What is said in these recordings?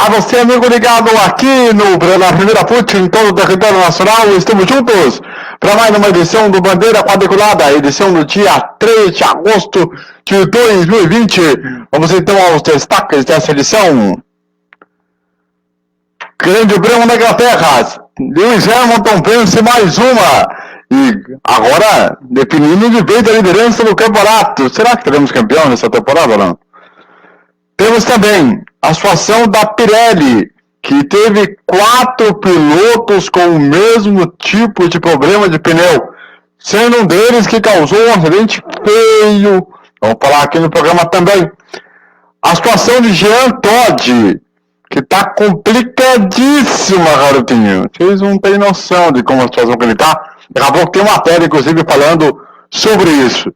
A você, amigo ligado aqui na Primeira Fute, em todo o território nacional, estamos juntos para mais uma edição do Bandeira Quadriculada, edição do dia 3 de agosto de 2020. Vamos então aos destaques dessa edição. Grande Prêmio da Inglaterra, Lewis Hamilton vence mais uma, e agora definindo de vez a liderança do campeonato. Será que teremos campeão nessa temporada ou não? Temos também a situação da Pirelli, que teve 4 pilotos com o mesmo tipo de problema de pneu, sendo um deles que causou um acidente feio. Vamos falar aqui no programa também. A situação de Jean Todt, que está complicadíssima, garotinho. Vocês não têm noção de como a situação que ele está. Daqui a pouco tem uma matéria, inclusive, falando sobre isso.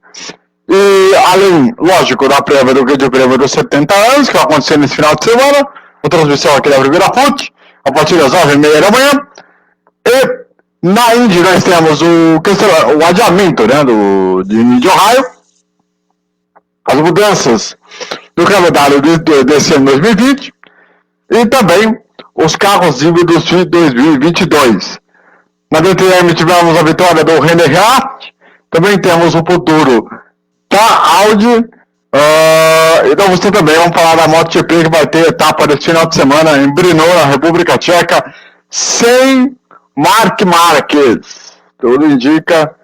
E além, lógico, da prévia do Grande Prêmio dos 70 anos, que vai acontecer nesse final de semana, a transmissão aqui da Primeira Fute, a partir das 9h30 da manhã. E na Indy nós temos o adiamento, né, de Ohio, as mudanças do calendário desse ano 2020 e também os carros híbridos de 2022. Na DTM tivemos a vitória do René Rast, também temos o futuro da Audi, então você também, vamos falar da MotoGP, que vai ter etapa desse final de semana em Brno, na República Tcheca, sem Marc Marquez. Tudo indica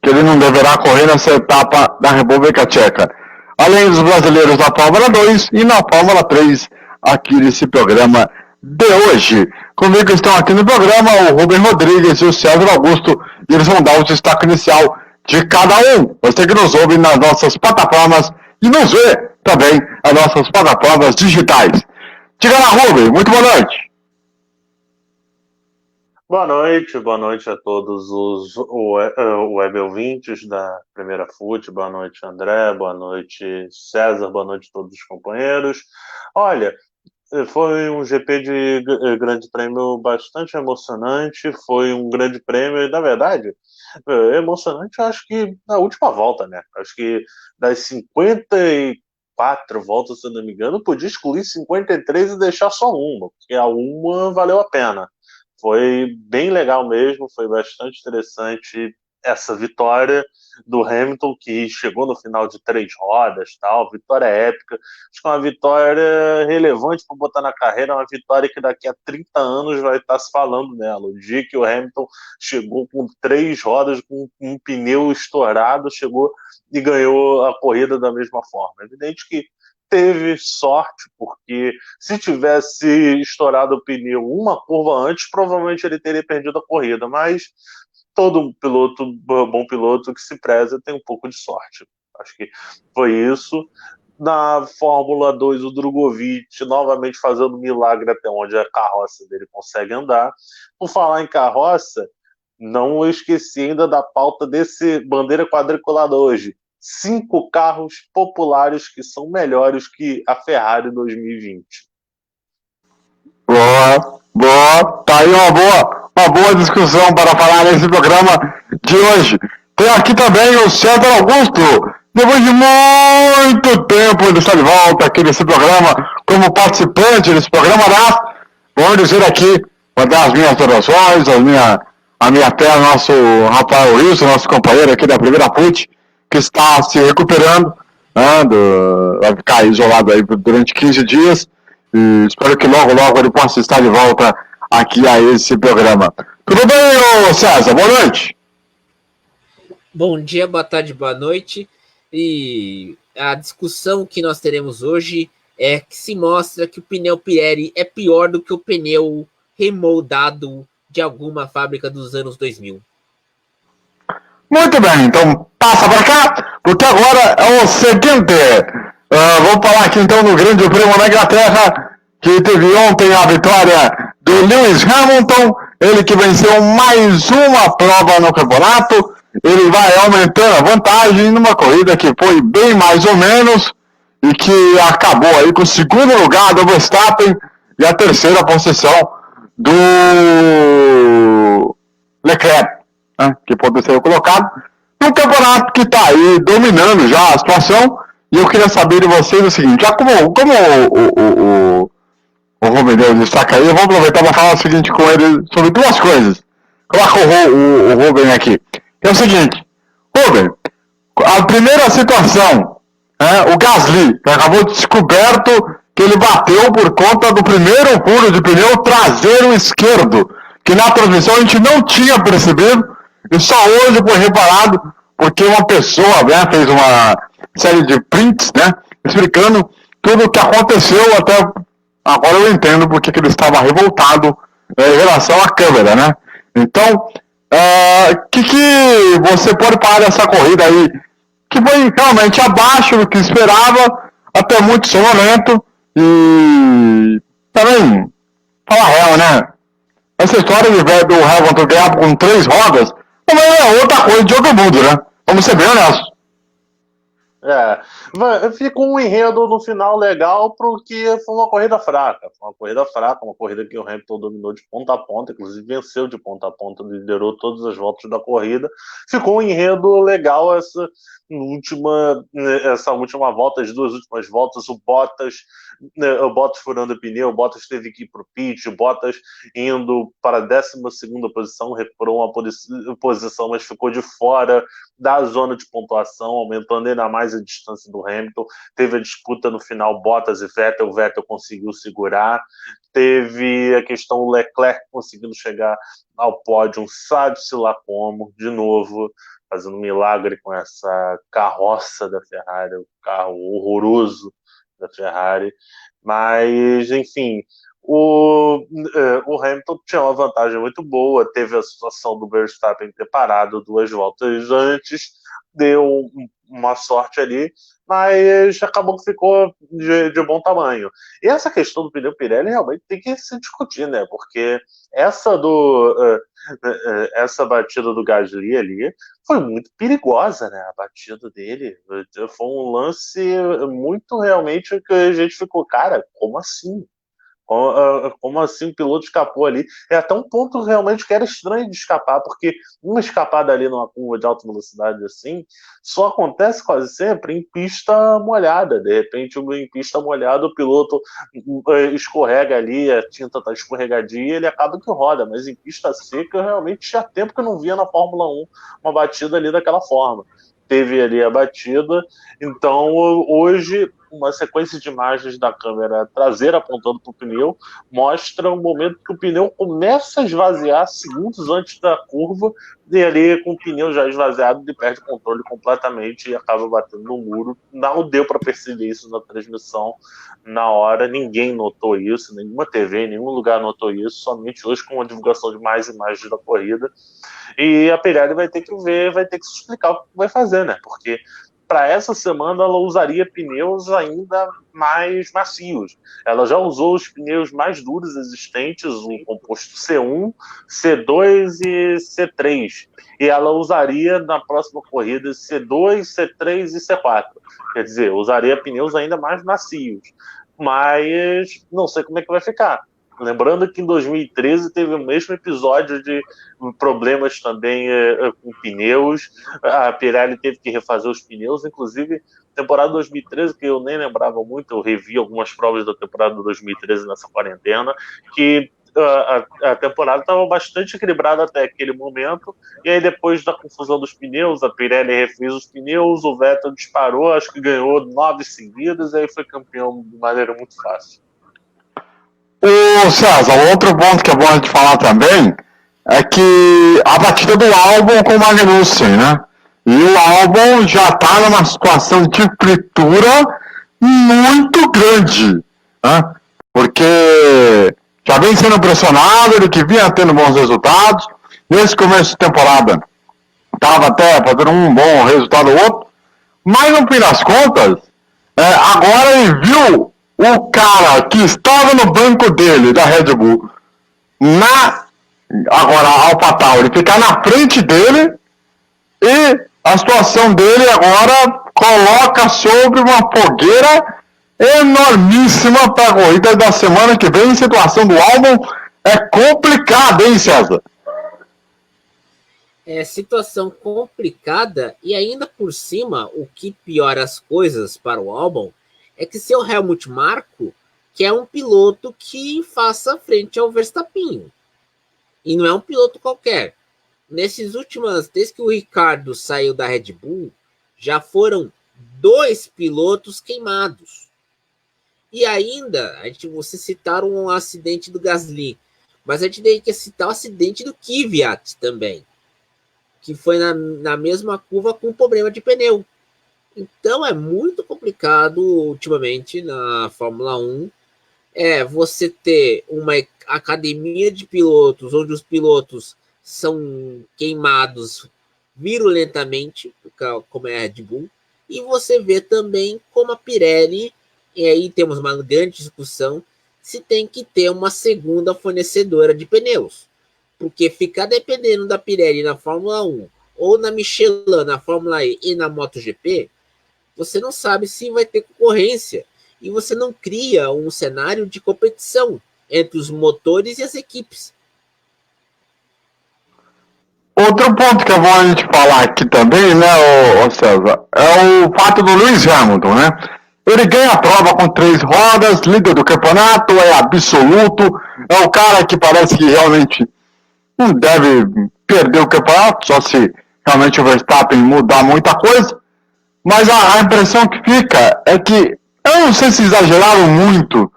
que ele não deverá correr nessa etapa da República Tcheca. Além dos brasileiros da Fórmula 2 e na Fórmula 3, aqui nesse programa de hoje. Comigo estão aqui no programa o Rubem Rodrigues e o César Augusto, e eles vão dar o destaque inicial de cada um. Você que nos ouve nas nossas plataformas e nos vê também nas nossas plataformas digitais. Diga lá, Rubem, muito boa noite. Boa noite a todos os web ouvintes da Primeira Fute. Boa noite, André, boa noite, César, boa noite a todos os companheiros. Olha, foi um GP de grande prêmio bastante emocionante, foi um grande prêmio, e na verdade, emocionante, eu acho que na última volta, né? Acho que das 54 voltas, se eu não me engano, podia excluir 53 e deixar só uma, porque a uma valeu a pena. Foi bem legal mesmo, foi bastante interessante essa vitória do Hamilton, que chegou no final de 3 rodas, tal, vitória épica. Acho que é uma vitória relevante para botar na carreira, uma vitória que daqui a 30 anos vai estar se falando nela. O dia que o Hamilton chegou com 3 rodas, com um pneu estourado, chegou e ganhou a corrida da mesma forma. É evidente que teve sorte, porque se tivesse estourado o pneu uma curva antes, provavelmente ele teria perdido a corrida, mas todo piloto, bom piloto que se preza, tem um pouco de sorte. Acho que foi isso. Na Fórmula 2, o Drogovic novamente fazendo milagre até onde a carroça dele consegue andar. Por falar em carroça, não esqueci ainda da pauta desse Bandeira Quadriculada hoje. 5 carros populares que são melhores que a Ferrari 2020. Boa, tá aí uma boa discussão para falar nesse programa de hoje. Tem aqui também o César Augusto, depois de muito tempo ele está de volta aqui nesse programa, como participante desse programa, vamos dizer aqui, mandar as minhas orações, a minha fé, nosso Rafael Wilson, nosso companheiro aqui da Primeira Fute, que está se recuperando, né, vai ficar isolado aí durante 15 dias, e espero que logo ele possa estar de volta aqui a esse programa. Tudo bem, César? Boa noite. Bom dia, boa tarde, boa noite. E a discussão que nós teremos hoje é que se mostra que o pneu Pirelli é pior do que o pneu remoldado de alguma fábrica dos anos 2000. Muito bem, então passa para cá, porque agora é o seguinte, vamos falar aqui então do Grande Prêmio da Inglaterra, que teve ontem a vitória do Lewis Hamilton, ele que venceu mais uma prova no campeonato, ele vai aumentando a vantagem numa corrida que foi bem mais ou menos, e que acabou aí com o segundo lugar do Verstappen e a terceira posição do Leclerc, né, que pode ser colocado no campeonato que está aí dominando já a situação. E eu queria saber de vocês o seguinte, já como o Rubem deu destaque aí. Eu vou aproveitar para falar o seguinte com ele sobre duas coisas. Coloca o Rubem aqui. É o seguinte, Rubem, a primeira situação, o Gasly, que acabou descoberto que ele bateu por conta do primeiro furo de pneu traseiro esquerdo, que na transmissão a gente não tinha percebido, e só hoje foi reparado, porque uma pessoa, né, fez uma série de prints, né, explicando tudo o que aconteceu. Até agora eu entendo porque que ele estava revoltado em relação à câmera, né? Então, que você pode falar dessa corrida aí, que foi realmente abaixo do que esperava, até muito sonolento, e também, fala real, né? Essa história do Hamilton ganhar com 3 rodas também é outra coisa de outro mundo, né? Vamos ser bem honestos. Ficou um enredo no final legal, porque foi uma corrida fraca. Foi uma corrida que o Hamilton dominou de ponta a ponta, inclusive venceu de ponta a ponta, liderou todas as voltas da corrida. Ficou um enredo legal essa última volta, as 2 últimas voltas, o Bottas furando pneu, o Bottas teve que ir para o pit, o Bottas indo para a 12ª posição, recuperou uma posição, mas ficou de fora da zona de pontuação, aumentando ainda mais a distância do Hamilton. Teve a disputa no final, Bottas e Vettel, o Vettel conseguiu segurar. Teve a questão do Leclerc conseguindo chegar ao pódio, sabe-se lá como, de novo, fazendo um milagre com essa carroça da Ferrari, o carro horroroso da Ferrari. Mas, enfim, o Hamilton tinha uma vantagem muito boa, teve a situação do Verstappen ter parado 2 voltas antes, deu uma sorte ali, mas acabou que ficou de bom tamanho. E essa questão do pneu Pirelli realmente tem que se discutir, né? Porque essa batida do Gasly ali foi muito perigosa, né? A batida dele foi um lance muito realmente que a gente ficou, cara, como assim? Como assim o piloto escapou ali? É até um ponto realmente que era estranho de escapar, porque uma escapada ali numa curva de alta velocidade assim só acontece quase sempre em pista molhada. De repente, em pista molhada, o piloto escorrega ali, a tinta tá escorregadia, ele acaba que roda, mas em pista seca, realmente tinha tempo que eu não via na Fórmula 1 uma batida ali daquela forma. Teve ali a batida, então hoje uma sequência de imagens da câmera traseira apontando para o pneu mostra um momento que o pneu começa a esvaziar segundos antes da curva, e ali com o pneu já esvaziado ele perde o controle completamente e acaba batendo no muro. Não deu para perceber isso na transmissão na hora, ninguém notou isso, nenhuma TV, em nenhum lugar notou isso, somente hoje com a divulgação de mais imagens da corrida. E a Pirelli vai ter que se explicar o que vai fazer, né? Porque para essa semana ela usaria pneus ainda mais macios. Ela já usou os pneus mais duros existentes, o composto C1, C2 e C3. E ela usaria na próxima corrida C2, C3 e C4. Quer dizer, usaria pneus ainda mais macios. Mas não sei como é que vai ficar. Lembrando que em 2013 teve o mesmo episódio de problemas também com pneus. A Pirelli teve que refazer os pneus, inclusive temporada 2013, que eu nem lembrava muito, eu revi algumas provas da temporada de 2013 nessa quarentena, que a temporada estava bastante equilibrada até aquele momento, e aí depois da confusão dos pneus, a Pirelli refez os pneus, o Vettel disparou, acho que ganhou 9 seguidas, e aí foi campeão de maneira muito fácil. O César, outro ponto que é bom a gente falar também é que a batida do Albon com o Magnussen, né? E o Albon já está numa situação de fritura muito grande, né? Porque já vem sendo pressionado, ele que vinha tendo bons resultados. Nesse começo de temporada estava até fazendo um bom resultado ou outro, mas no fim das contas, agora ele viu o cara que estava no banco dele, da Red Bull, agora AlphaTauri, ficar na frente dele, e a situação dele agora coloca sobre uma fogueira enormíssima para a corrida da semana que vem. A situação do Albon é complicada, hein, César? É situação complicada, e ainda por cima, o que piora as coisas para o Albon é que seu Helmut Marko, quer um piloto que faça frente ao Verstappen. E não é um piloto qualquer. Desde que o Ricardo saiu da Red Bull, já foram 2 pilotos queimados. E ainda, vocês citaram um acidente do Gasly, mas a gente tem que citar o acidente do Kvyat também, que foi na mesma curva com problema de pneu. Então é muito complicado ultimamente na Fórmula 1 você ter uma academia de pilotos onde os pilotos são queimados virulentamente, como é a Red Bull, e você vê também como a Pirelli, e aí temos uma grande discussão se tem que ter uma segunda fornecedora de pneus, porque ficar dependendo da Pirelli na Fórmula 1 ou na Michelin na Fórmula E e na MotoGP, você não sabe se vai ter concorrência e você não cria um cenário de competição entre os motores e as equipes. Outro ponto que é bom a gente falar aqui também, né, ô César, é o fato do Lewis Hamilton, né? Ele ganha a prova com 3 rodas, líder do campeonato, é absoluto, é o cara que parece que realmente não deve perder o campeonato, só se realmente o Verstappen mudar muita coisa. Mas a impressão que fica é que, eu não sei se exageraram muito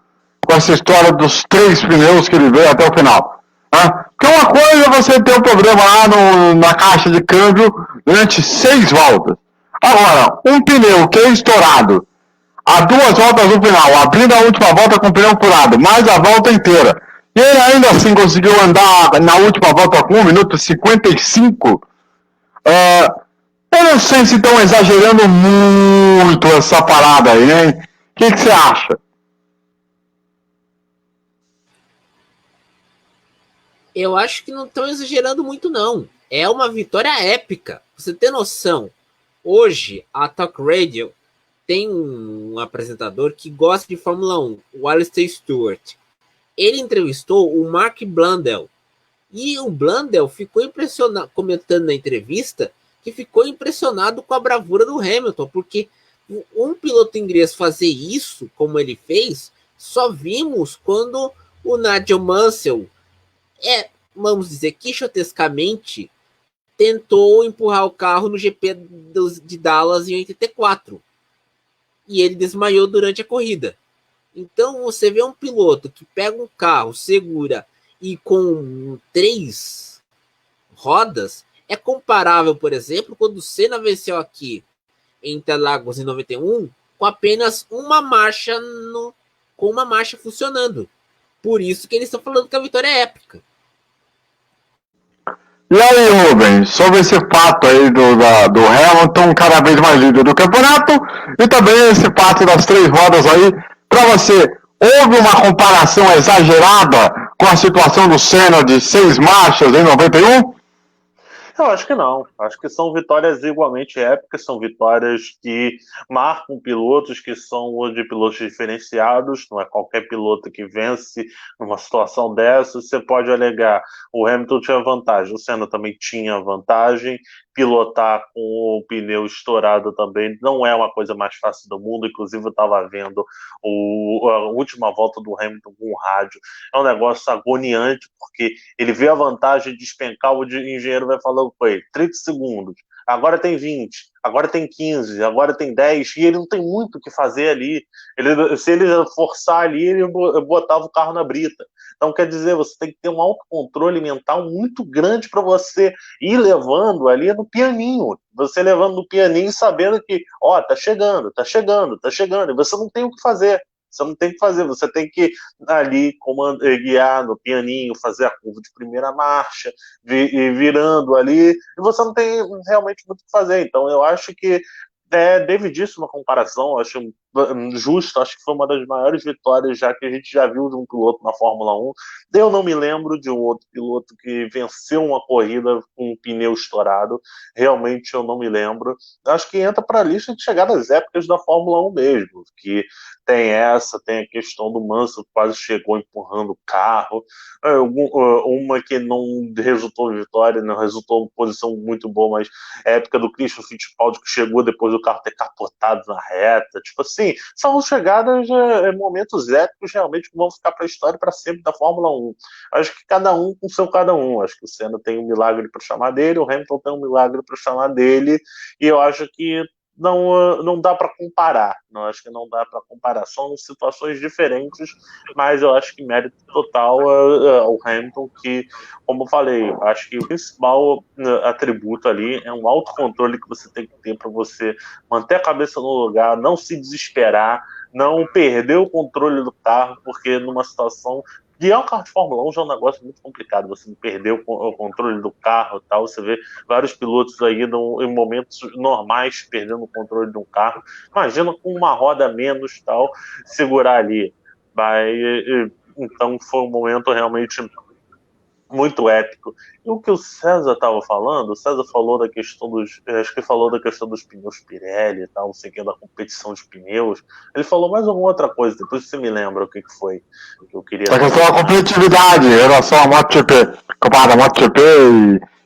com essa história dos 3 pneus que ele veio até o final. Né? Porque uma coisa é você ter um problema lá na caixa de câmbio durante 6 voltas. Agora, um pneu que é estourado a 2 voltas no final, abrindo a última volta com o pneu furado, mais a volta inteira, e ele ainda assim conseguiu andar na última volta com 1 minuto e 55, eu não sei se estão exagerando muito essa parada aí, hein? O que você acha? Eu acho que não estão exagerando muito, não. É uma vitória épica. Você tem noção? Hoje, a Talk Radio tem um apresentador que gosta de Fórmula 1, o Alistair Stewart. Ele entrevistou o Mark Blundell. E o Blundell ficou impressionado, comentando na entrevista, que ficou impressionado com a bravura do Hamilton, porque um piloto inglês fazer isso, como ele fez, só vimos quando o Nigel Mansell, vamos dizer, quixotescamente, tentou empurrar o carro no GP de Dallas em 84. E ele desmaiou durante a corrida. Então você vê um piloto que pega um carro, segura e com 3 rodas, é comparável, por exemplo, quando o Senna venceu aqui em Interlagos em 91, com apenas uma marcha com uma marcha funcionando. Por isso que eles estão falando que a vitória é épica. E aí, Rubens, sobre esse fato aí do Hamilton cada vez mais líder do campeonato e também esse fato das 3 rodas aí, para você, houve uma comparação exagerada com a situação do Senna de 6 marchas em 91? Eu acho que não. Acho que são vitórias igualmente épicas, são vitórias que marcam pilotos que são de pilotos diferenciados, não é qualquer piloto que vence numa situação dessa. Você pode alegar, o Hamilton tinha vantagem, o Senna também tinha vantagem, pilotar com o pneu estourado também não é uma coisa mais fácil do mundo, inclusive eu estava vendo a última volta do Hamilton com o rádio, é um negócio agoniante, porque ele vê a vantagem de despencar, o engenheiro vai falando com ele, 30 segundos, agora tem 20, agora tem 15, agora tem 10, e ele não tem muito o que fazer ali. Se ele forçar ali, ele botava o carro na brita. Então, quer dizer, você tem que ter um autocontrole mental muito grande para você ir levando ali no pianinho. Você levando no pianinho sabendo que, tá chegando, tá chegando, tá chegando. E você não tem o que fazer. Você não tem o que fazer, você tem que ali guiar no pianinho, fazer a curva de primeira marcha, virando ali, e você não tem realmente muito o que fazer. Então eu acho que devidíssima comparação, acho justo, acho que foi uma das maiores vitórias já que a gente já viu de um piloto na Fórmula 1. Eu não me lembro de um outro piloto que venceu uma corrida com um pneu estourado, realmente eu não me lembro. Acho que entra para a lista de chegadas épicas da Fórmula 1 mesmo, que tem a questão do Mansell que quase chegou empurrando o carro, uma que não resultou em vitória, não resultou em posição muito boa, mas épica do Christian Fittipaldi que chegou depois do carro ter capotado na reta, tipo assim, assim, são chegadas, momentos épicos realmente que vão ficar para a história para sempre da Fórmula 1. Acho que cada um com seu cada um. Acho que o Senna tem um milagre para chamar dele, o Hamilton tem um milagre para chamar dele, e eu acho que não dá para comparar. Não acho que não dá para comparar. São situações diferentes, mas eu acho que mérito total ao Hamilton, que, como eu falei, acho que o principal atributo ali é um autocontrole que você tem que ter para você manter a cabeça no lugar, não se desesperar, não perder o controle do carro, porque numa situação. Guiar um carro de Fórmula 1 já é um negócio muito complicado. Você perder o controle do carro e tal. Você vê vários pilotos aí em momentos normais perdendo o controle de um carro. Imagina com uma roda a menos tal, segurar ali. Então foi um momento realmente muito épico. E o que o César estava falando, o César falou da questão acho que falou da questão dos pneus Pirelli e tal, não sei o que, da competição de pneus. Ele falou mais alguma outra coisa, depois você me lembra o que foi que eu queria. A questão da competitividade em relação à MotoGP, comparada à MotoGP,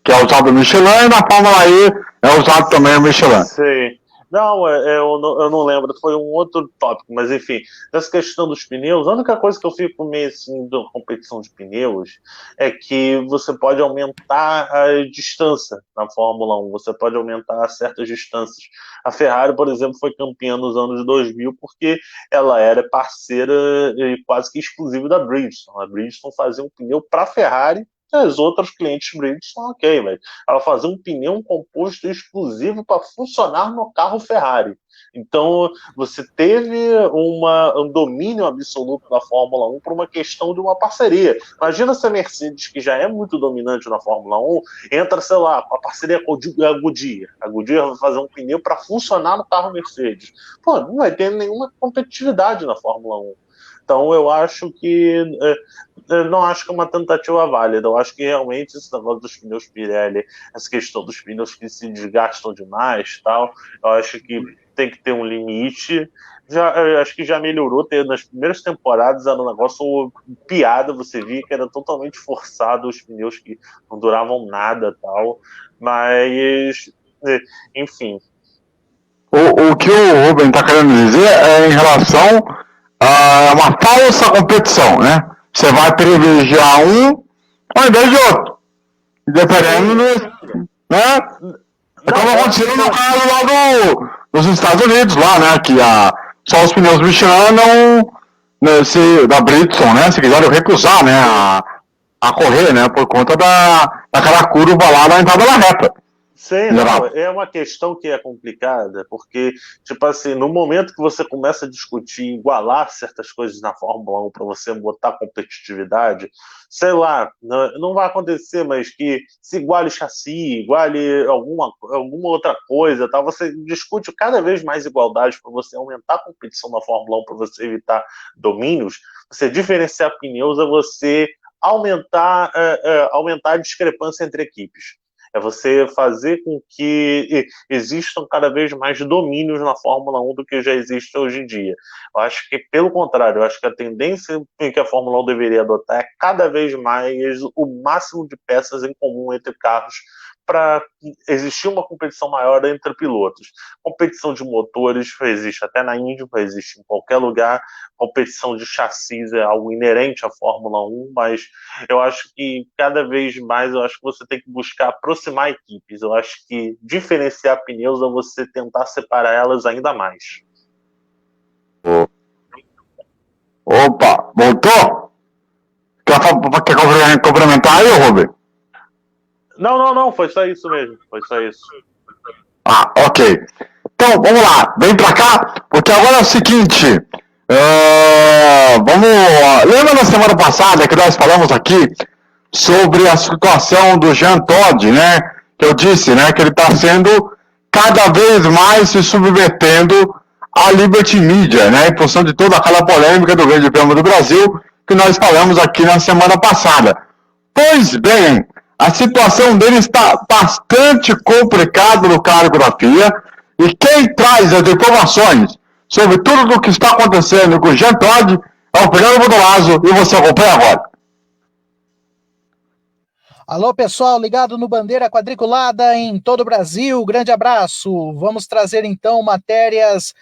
que é usado o Michelin, e na Fórmula E é usado também o Michelin. Sim. Não, eu não lembro, foi um outro tópico, mas enfim, dessa questão dos pneus, a única coisa que eu fico meio assim da competição de pneus é que você pode aumentar a distância na Fórmula 1, você pode aumentar certas distâncias. A Ferrari, por exemplo, foi campeã nos anos 2000 porque ela era parceira e quase que exclusiva da Bridgestone. A Bridgestone fazia um pneu para a Ferrari, as outras clientes Bridgestone, ok, mas ela fazia um pneu composto exclusivo para funcionar no carro Ferrari. Então, você teve um domínio absoluto da Fórmula 1 por uma questão de uma parceria. Imagina se a Mercedes, que já é muito dominante na Fórmula 1, entra, sei lá, com a parceria com a Goodyear. A Goodyear vai fazer um pneu para funcionar no carro Mercedes. Pô, não vai ter nenhuma competitividade na Fórmula 1. Então, eu acho que não acho que é uma tentativa válida. Eu acho que realmente esse negócio dos pneus Pirelli, essa questão dos pneus que se desgastam demais, tal, eu acho que tem que ter um limite. Eu acho que já melhorou. Nas primeiras temporadas era um negócio piada, você via que era totalmente forçado os pneus que não duravam nada, tal. Mas, enfim. O que o Ruben está querendo dizer é em relação a uma falsa competição, né? Você vai privilegiar um ao invés de outro. Dependendo do. Né? É como aconteceu no caso lá dos Estados Unidos, lá, né? Que só os pneus Michelin da Bridgestone, né? Se quiseram recusar, né? A correr, né? Por conta daquela curva lá na entrada da reta. Sim, não, é uma questão que é complicada, porque, tipo assim, no momento que você começa a discutir, igualar certas coisas na Fórmula 1 para você botar competitividade, sei lá, não vai acontecer, mas que se iguale chassi, iguale alguma outra coisa, tá? Você discute cada vez mais igualdade para você aumentar a competição na Fórmula 1, para você evitar domínios, você diferenciar pneus é você aumentar a discrepância entre equipes. É você fazer com que existam cada vez mais domínios na Fórmula 1 do que já existe hoje em dia. Eu acho que, pelo contrário, eu acho que a tendência que a Fórmula 1 deveria adotar é cada vez mais o máximo de peças em comum entre carros para existir uma competição maior entre pilotos. Competição de motores existe até na Índia, existe em qualquer lugar. Competição de chassis é algo inerente à Fórmula 1, mas eu acho que cada vez mais você tem que buscar aproximar equipes. Eu acho que diferenciar pneus é você tentar separar elas ainda mais. Opa, voltou? Quer complementar aí, Robert? Não, foi só isso mesmo. Foi só isso. Ok. Então, vamos lá. Vem pra cá, porque agora é o seguinte. Lembra na semana passada que nós falamos aqui sobre a situação do Jean Todt, né? Que eu disse, né? Que ele está sendo cada vez mais se submetendo à Liberty Media, né? Em função de toda aquela polêmica do Grande Prêmio do Brasil que nós falamos aqui na semana passada. Pois bem, a situação dele está bastante complicada no cargo da FIA, e quem traz as informações sobre tudo o que está acontecendo com o Jean Todt é o Fernando Bodolazo, e você acompanha agora. Alô, pessoal, ligado no Bandeira Quadriculada em todo o Brasil, grande abraço. Vamos trazer então matérias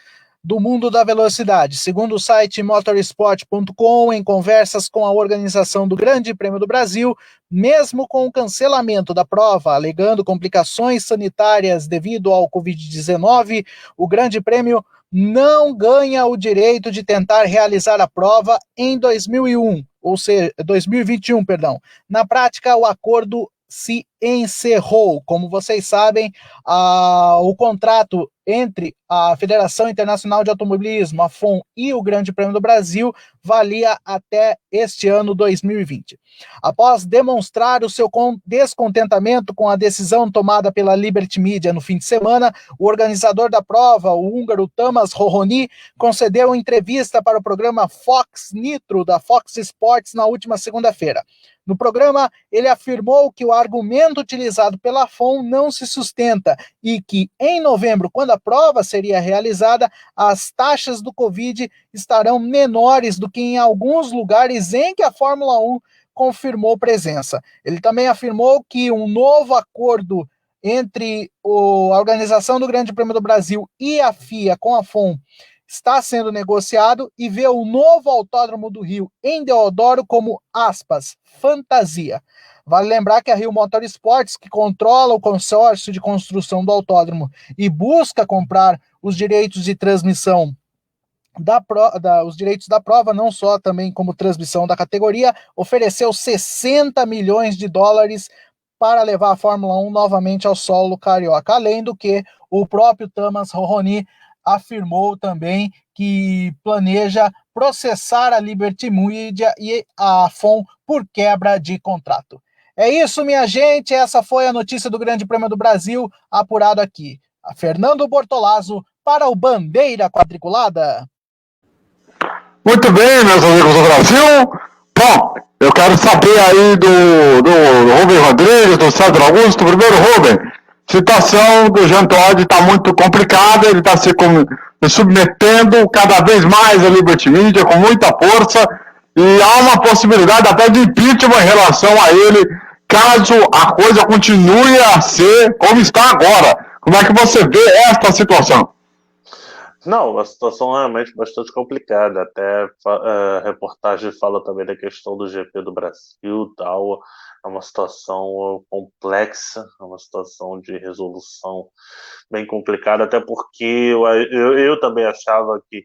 do mundo da velocidade. Segundo o site motorsport.com, em conversas com a organização do Grande Prêmio do Brasil, mesmo com o cancelamento da prova, alegando complicações sanitárias devido ao Covid-19, o Grande Prêmio não ganha o direito de tentar realizar a prova em 2001, ou seja, 2021, perdão. Na prática, o acordo se encerrou. Como vocês sabem, o contrato entre a Federação Internacional de Automobilismo, a FOM, e o Grande Prêmio do Brasil valia até este ano 2020. Após demonstrar o seu descontentamento com a decisão tomada pela Liberty Media no fim de semana, o organizador da prova, o húngaro Tamás Rohoni, concedeu entrevista para o programa Fox Nitro da Fox Sports na última segunda-feira. No programa, ele afirmou que o argumento utilizado pela FOM não se sustenta e que, em novembro, quando a prova seria realizada, as taxas do Covid estarão menores do que em alguns lugares em que a Fórmula 1 confirmou presença. Ele também afirmou que um novo acordo entre a organização do Grande Prêmio do Brasil e a FIA com a FOM está sendo negociado e vê o novo Autódromo do Rio em Deodoro como, aspas, fantasia. Vale lembrar que a Rio Motorsports, que controla o consórcio de construção do autódromo e busca comprar os direitos de transmissão os direitos da prova, não só também como transmissão da categoria, ofereceu 60 milhões de dólares para levar a Fórmula 1 novamente ao solo carioca, além do que o próprio Tamás Rohoni afirmou também que planeja processar a Liberty Media e a FOM por quebra de contrato. É isso, minha gente, essa foi a notícia do Grande Prêmio do Brasil, apurado aqui. A Fernando Bortolazzo para o Bandeira Quadriculada. Muito bem, meus amigos do Brasil. Bom, eu quero saber aí do Rubem Rodrigues, do César Augusto. Primeiro, Rubem, a situação do Jean Todt está muito complicada, ele está se submetendo cada vez mais à Liberty Media com muita força e há uma possibilidade até de impeachment em relação a ele, caso a coisa continue a ser como está agora. Como é que você vê esta situação? Não, uma situação realmente bastante complicada. Até a reportagem fala também da questão do GP do Brasil, tal. É uma situação complexa, é uma situação de resolução bem complicada, até porque eu também achava que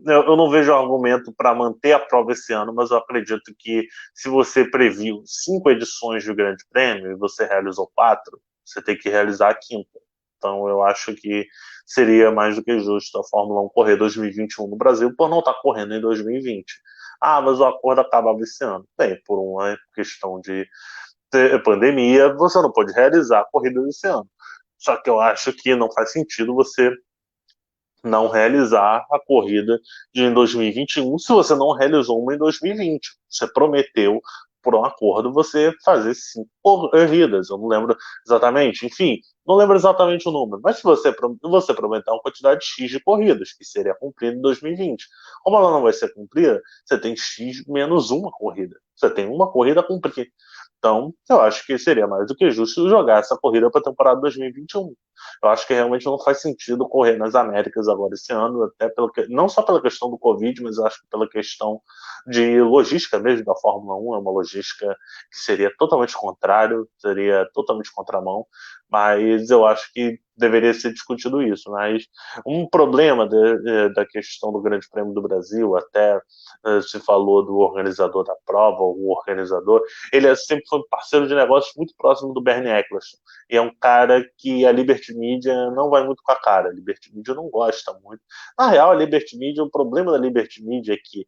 eu não vejo argumento para manter a prova esse ano, mas eu acredito que se você previu 5 edições do Grande Prêmio e você realizou 4, você tem que realizar a quinta. Então eu acho que seria mais do que justo a Fórmula 1 correr 2021 no Brasil por não estar correndo em 2020. Ah, mas o acordo acabava esse ano. Bem, por uma questão de pandemia, você não pode realizar a corrida desse ano. Só que eu acho que não faz sentido você não realizar a corrida em 2021 se você não realizou uma em 2020. Você prometeu, por um acordo, você fazer 5 corridas. Eu não lembro exatamente, enfim, não lembro exatamente o número, mas se você prometer uma quantidade X de corridas, que seria cumprida em 2020. Como ela não vai ser cumprida, você tem X menos uma corrida. Você tem uma corrida a cumprir. Então, eu acho que seria mais do que justo jogar essa corrida para a temporada 2021. Eu acho que realmente não faz sentido correr nas Américas agora esse ano, até não só pela questão do Covid, mas eu acho que pela questão de logística mesmo da Fórmula 1, é uma logística que seria totalmente contrário, seria totalmente contramão, mas eu acho que deveria ser discutido isso. Mas um problema da questão do Grande Prêmio do Brasil, até se falou do organizador da prova, o organizador, ele sempre foi um parceiro de negócios muito próximo do Bernie Eccleston, e é um cara que a Liberty Media não vai muito com a cara, a Liberty Media não gosta muito. Na real, a Liberty Media, o problema da Liberty Media é que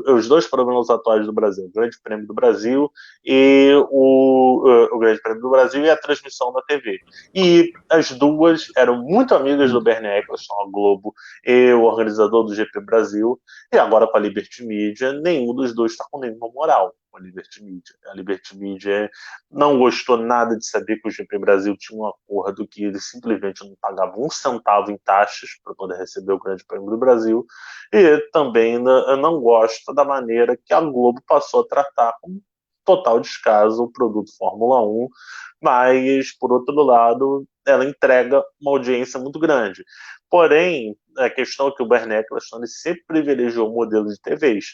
os dois problemas atuais do Brasil, o Grande Prêmio do Brasil e o Grande Prêmio do Brasil e a transmissão da TV. E as duas eram muito amigas do Bernie Eccleston, a Globo e o organizador do GP Brasil, e agora com a Liberty Media, nenhum dos dois está com nenhuma moral com a Liberty Media. A Liberty Media não gostou nada de saber que o GP Brasil tinha um acordo que eles simplesmente não pagavam um centavo em taxas para poder receber o Grande Prêmio do Brasil, e também não gosta da maneira que a Globo passou a tratar com total descaso o produto Fórmula 1, mas, por outro lado, ela entrega uma audiência muito grande. Porém, a questão é que o Bernie Ecclestone sempre privilegiou o modelo de TVs,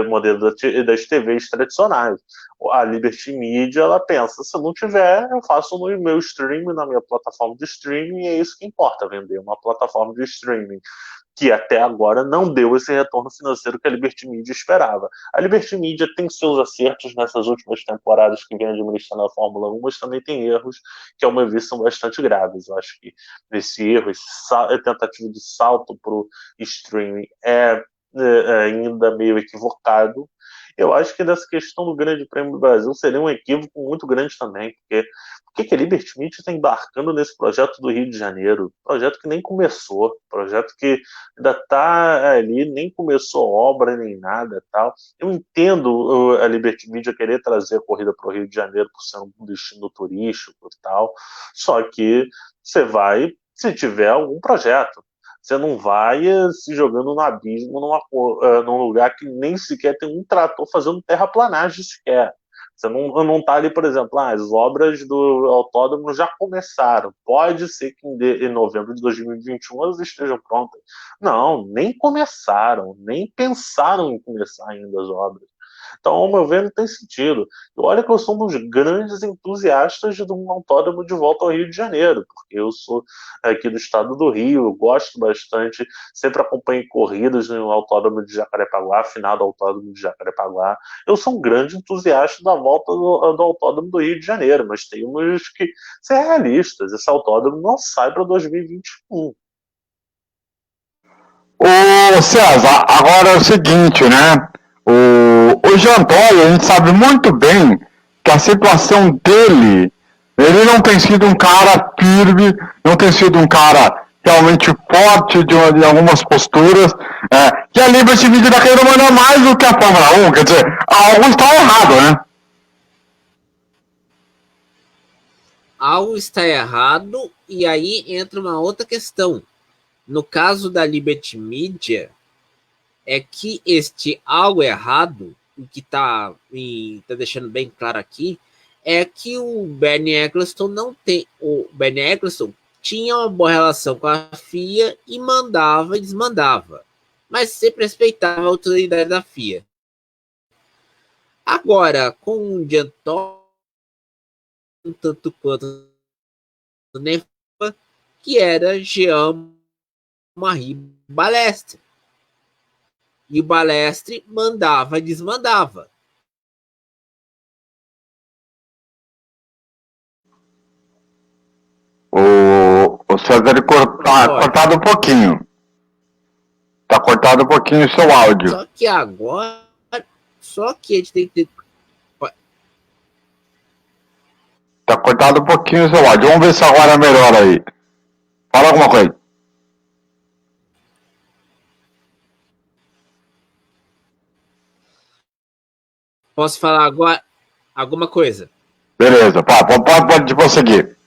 modelo das TVs tradicionais. A Liberty Media, ela pensa, se não tiver, eu faço no meu streaming, na minha plataforma de streaming, e é isso que importa, vender uma plataforma de streaming, que até agora não deu esse retorno financeiro que a Liberty Media esperava. A Liberty Media tem seus acertos nessas últimas temporadas que vem administrando a Fórmula 1, mas também tem erros que, ao meu ver, são bastante graves. Eu acho que esse erro, essa tentativa de salto para o streaming é ainda meio equivocado. Eu acho que nessa questão do Grande Prêmio do Brasil seria um equívoco muito grande também, porque por que a Liberty Media está embarcando nesse projeto do Rio de Janeiro? Projeto que nem começou, projeto que ainda está ali, nem começou obra, nem nada tal. Eu entendo a Liberty Media querer trazer a corrida para o Rio de Janeiro por ser um destino turístico e tal, só que você vai se tiver algum projeto. Você não vai se jogando no abismo num lugar que nem sequer tem um trator fazendo terraplanagem sequer. Você não está ali, por exemplo, as obras do autódromo já começaram. Pode ser que em novembro de 2021 elas estejam prontas. Não, nem começaram, nem pensaram em começar ainda as obras. Então, ao meu ver, não tem sentido. E olha que eu sou um dos grandes entusiastas de um autódromo de volta ao Rio de Janeiro, porque eu sou aqui do estado do Rio, eu gosto bastante, sempre acompanhei corridas no autódromo de Jacarepaguá, final do autódromo de Jacarepaguá. Eu sou um grande entusiasta da volta do autódromo do Rio de Janeiro, mas temos que ser realistas. Esse autódromo não sai para 2021. Ô César, agora é o seguinte, né? O Jean Todt, a gente sabe muito bem que a situação dele, ele não tem sido um cara firme, não tem sido um cara realmente forte de algumas posturas, que a Liberty Media está querendo mandar mais do que a Fórmula 1, quer dizer, algo está errado, né? Algo está errado, e aí entra uma outra questão. No caso da Liberty Media, é que este algo errado, o que está deixando bem claro aqui, é que o Bernie Ecclestone não tem. O Bernie Ecclestone tinha uma boa relação com a FIA e mandava e desmandava, mas sempre respeitava a autoridade da FIA. Agora, com o Jean Todt, um tanto quanto Nefa, que era Jean-Marie Balestre. E o Balestre mandava e desmandava. O César cortado um pouquinho. Tá cortado um pouquinho o seu áudio. Só que agora, a gente tem que ter... Tá cortado um pouquinho o seu áudio. Vamos ver se agora melhora aí. Fala alguma coisa. Posso falar agora alguma coisa? Beleza, pode prosseguir.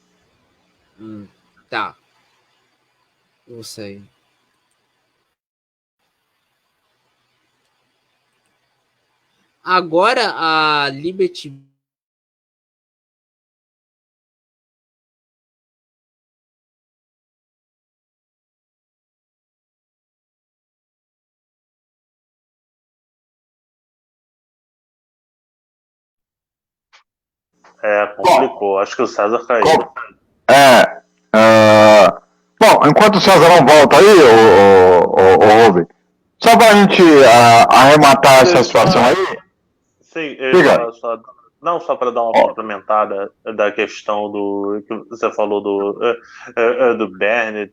Tá. Não sei. Agora a Liberty Complicou. Acho que o César caiu. Bom, enquanto o César não volta aí, o Rubem, só pra gente arrematar essa situação aí. Sim, só para dar uma complementada da questão do que você falou do Bernie,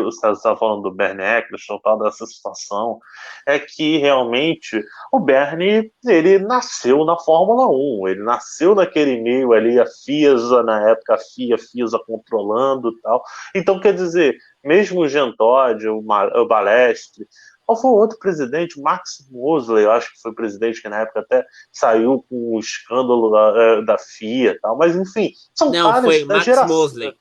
o César estava falando do Bernie Ecclestone, tal, dessa situação, é que realmente o Bernie, ele nasceu na Fórmula 1, ele nasceu naquele meio ali, a FISA, na época a FISA controlando e tal. Então, quer dizer, mesmo o Jean Todt, o Balestre, qual foi o outro presidente? Max Mosley, eu acho que foi o presidente que na época até saiu com o escândalo da FIA e tal, mas enfim, são Não, caras foi da Max geração. Mosley.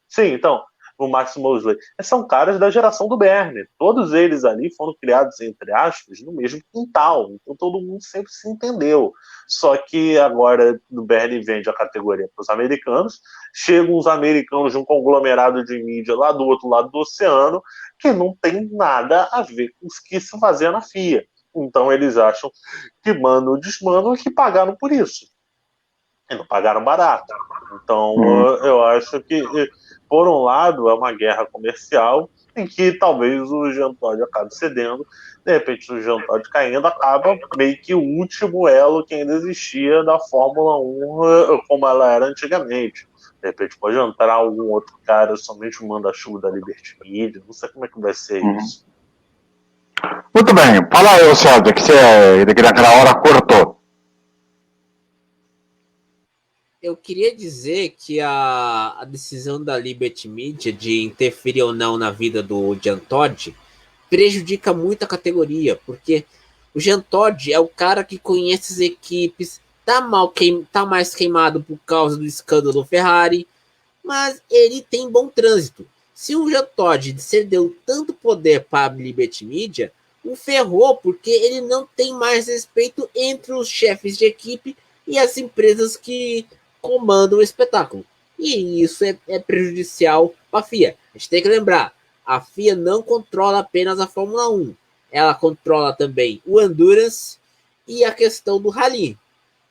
Sim, então, o Max Mosley. São caras da geração do Bernie. Todos eles ali foram criados, entre aspas, no mesmo quintal. Então todo mundo sempre se entendeu. Só que agora o Bernie vende a categoria para os americanos. Chegam os americanos de um conglomerado de mídia lá do outro lado do oceano que não tem nada a ver com o que se fazia na FIA. Então eles acham que mano ou desmano é que pagaram por isso. E não pagaram barato. Então eu acho que, por um lado, é uma guerra comercial em que talvez o Jean Todt acabe cedendo. De repente o Jean Todt caindo acaba meio que o último elo que ainda existia da Fórmula 1 como ela era antigamente. De repente pode entrar algum outro cara, somente o manda-chuva da Liberty Media. Não sei como é que vai ser isso. Muito bem, fala aí, César, que você naquela hora cortou. Eu queria dizer que a decisão da Liberty Media de interferir ou não na vida do Jean Todt prejudica muito a categoria, porque o Jean Todt é o cara que conhece as equipes, tá mais queimado por causa do escândalo Ferrari, mas ele tem bom trânsito. Se o Jean Todt cedeu tanto poder para a Liberty Media, o ferrou, porque ele não tem mais respeito entre os chefes de equipe e as empresas que comandam o espetáculo. E isso é prejudicial para a FIA. A gente tem que lembrar, a FIA não controla apenas a Fórmula 1. Ela controla também o Endurance e a questão do Rally.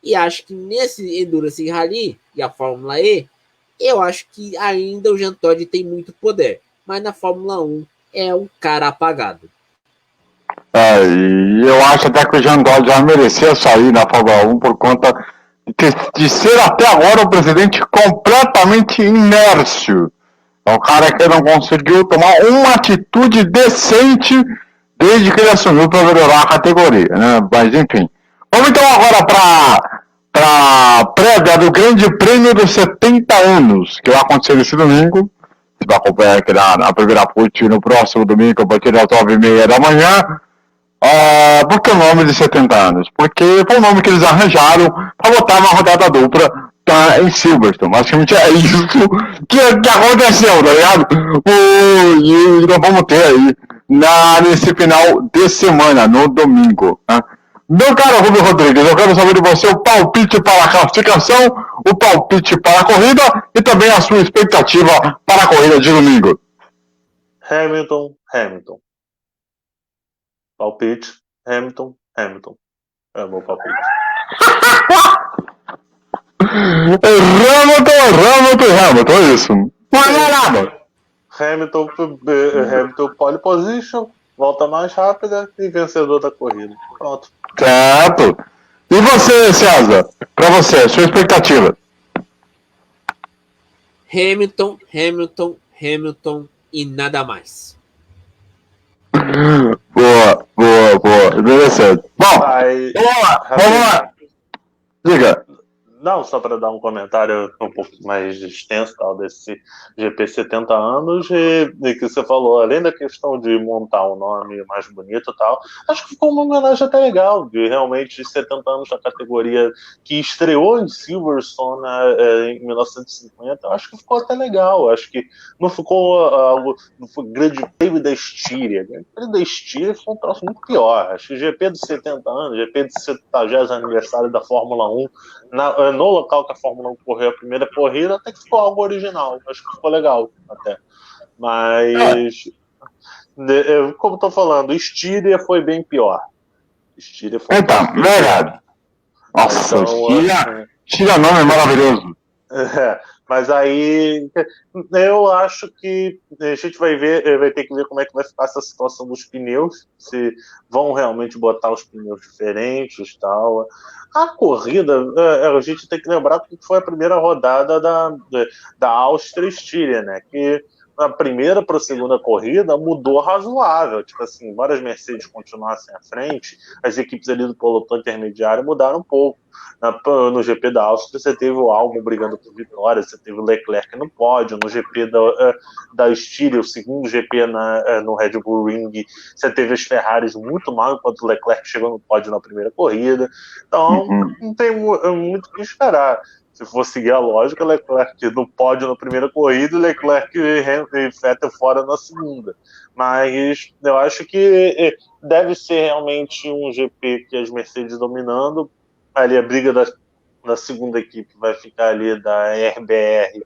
E acho que nesse Endurance e Rally e a Fórmula E, eu acho que ainda o Jean Todt tem muito poder. Mas na Fórmula 1 é um cara apagado. E eu acho até que o Jean Todt já merecia sair na Fórmula 1 por conta de ser até agora um presidente completamente inércio. É um cara que não conseguiu tomar uma atitude decente desde que ele assumiu para melhorar a categoria, né? Mas enfim. Vamos então agora para a prévia do Grande Prêmio dos 70 anos, que vai acontecer nesse domingo. Você vai acompanhar aqui na primeira FUT no próximo domingo, a partir das 9h30 da manhã. Por que o nome de 70 anos? Porque foi o nome que eles arranjaram para botar uma rodada dupla em Silverstone. Basicamente é isso que aconteceu, tá ligado? E nós vamos ter aí nesse final de semana, no domingo. Né? Meu caro Rubio Rodrigues, eu quero saber de você o palpite para a classificação, o palpite para a corrida e também a sua expectativa para a corrida de domingo. Hamilton. Palpite, Hamilton. É o meu palpite. Hamilton, é isso. Não é nada. Hamilton pole position, volta mais rápida e vencedor da corrida. Pronto. Certo. E você, César? Para você, sua expectativa? Hamilton e nada mais. Boa. Interessante. Bom, vamos lá. Diga. Não, só para dar um comentário um pouco mais extenso tal, desse GP 70 anos e que você falou, além da questão de montar um nome mais bonito e tal, acho que ficou uma homenagem até legal, de realmente 70 anos da categoria que estreou em Silverstone em 1950, acho que ficou até legal, acho que não ficou algo, não foi grande prêmio da Estíria, grande prêmio da Estíria foi um troço muito pior, acho que o GP dos 70 anos, GP do 70º aniversário da Fórmula 1, no local que a Fórmula 1 correu a primeira corrida, até que ficou algo original. Acho que ficou legal até. Mas, como estou falando, Estíria foi bem pior. Estíria foi verdade. Nossa, então, Estíria nome é maravilhoso. Mas aí eu acho que a gente vai ter que ver como é que vai ficar essa situação dos pneus, se vão realmente botar os pneus diferentes e tal. A corrida, a gente tem que lembrar que foi a primeira rodada da Áustria-Estíria, né? Que na primeira para a segunda corrida mudou razoável. Tipo assim, embora as Mercedes continuassem à frente, as equipes ali do pelotão intermediário mudaram um pouco. No GP da Áustria você teve o Albon brigando por vitória, você teve o Leclerc no pódio, no GP da Estíria, o segundo GP no Red Bull Ring, você teve as Ferraris muito mal, enquanto o Leclerc chegou no pódio na primeira corrida. Então, não tem muito o que esperar. Se for seguir a lógica, Leclerc no pódio na primeira corrida e Leclerc e Vettel fora na segunda. Mas eu acho que deve ser realmente um GP que as Mercedes dominando. Ali a briga da segunda equipe vai ficar ali da RBR